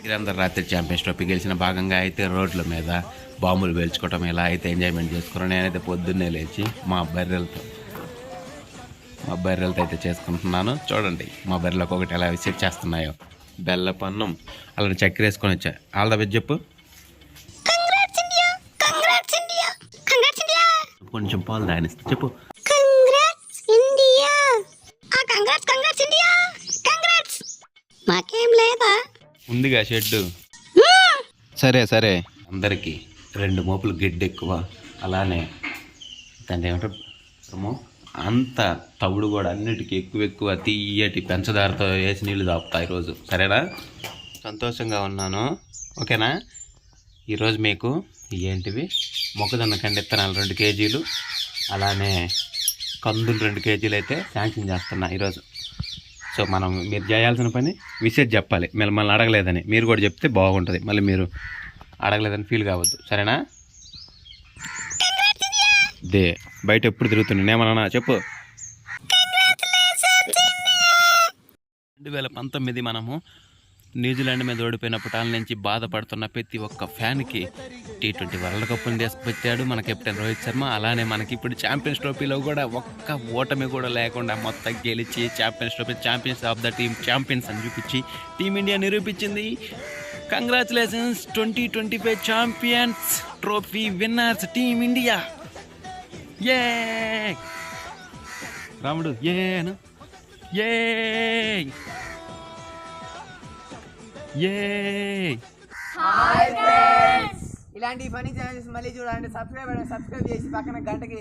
వీరందరూ రాత్రి champions trophy గెలిచిన భాగంగా అయితే రోడ్ల మీద బాంబులు పేల్చుకోవటం ఇలా అయితే ఎంజాయ్మెంట్ చేసుకున్నాను. నేనైతే పొద్దున్నే లేచి మా బర్రెలతో అయితే చేసుకుంటున్నాను. చూడండి మా బర్రెలకు ఒకటి ఎలా విసిట్ చేస్తున్నాయో. బెల్లపన్నం అలా చక్కెర వేసుకొని వచ్చా. ఆల్ ద బెస్ట్ చెప్పు. కొంచెం పాలు దానిస్తా చెప్పు. మాకేం లేదా ఉందిగా షెడ్. సరే అందరికీ 2 మోపులు గడ్డి ఎక్కువ, అలానే దాన్ని ఏమంటారు అంత తవుడు కూడా అన్నిటికీ ఎక్కువ తీయటి పంచదారతో వేసి నీళ్ళు తాపుతా ఈరోజు. సరేనా? సంతోషంగా ఉన్నాను. ఓకేనా? ఈరోజు మీకు ఏంటివి మొక్కజొన్న కండిత్తనాలు 2 కేజీలు, అలానే కందులు 2 కేజీలు అయితే శాంక్షన్ చేస్తున్నా ఈరోజు. సో మీరు చేయాల్సిన పని విషయం చెప్పాలి. మిమ్మల్ని అడగలేదని మీరు కూడా చెప్తే బాగుంటుంది. మళ్ళీ మీరు అడగలేదని ఫీల్ కావద్దు. సరేనా? బయట ఎప్పుడు తిరుగుతున్నాను ఏమన్నా చెప్పు. 2019 మనము న్యూజిలాండ్ మీద ఓడిపోయినప్పుడు వాళ్ళ నుంచి బాధపడుతున్న ప్రతి ఒక్క ఫ్యాన్కి T20 వరల్డ్ కప్ని తీసుకొచ్చాడు మన కెప్టెన్ రోహిత్ శర్మ. అలానే మనకి ఇప్పుడు ఛాంపియన్స్ ట్రోఫీలో కూడా ఒక్క ఓటమి కూడా లేకుండా మొత్తం గెలిచి champions trophy champions of the team champions అని చూపించి టీమిండియా నిరూపించింది. Congratulations 2025 champions trophy winners team India. ఏ రాముడు ఏను ఏ ఇలాంటి ఫనీ ఛానల్స్ మళ్ళీ చూడాలంటే సబ్స్క్రైబ్ చేసి పక్కన గంటకి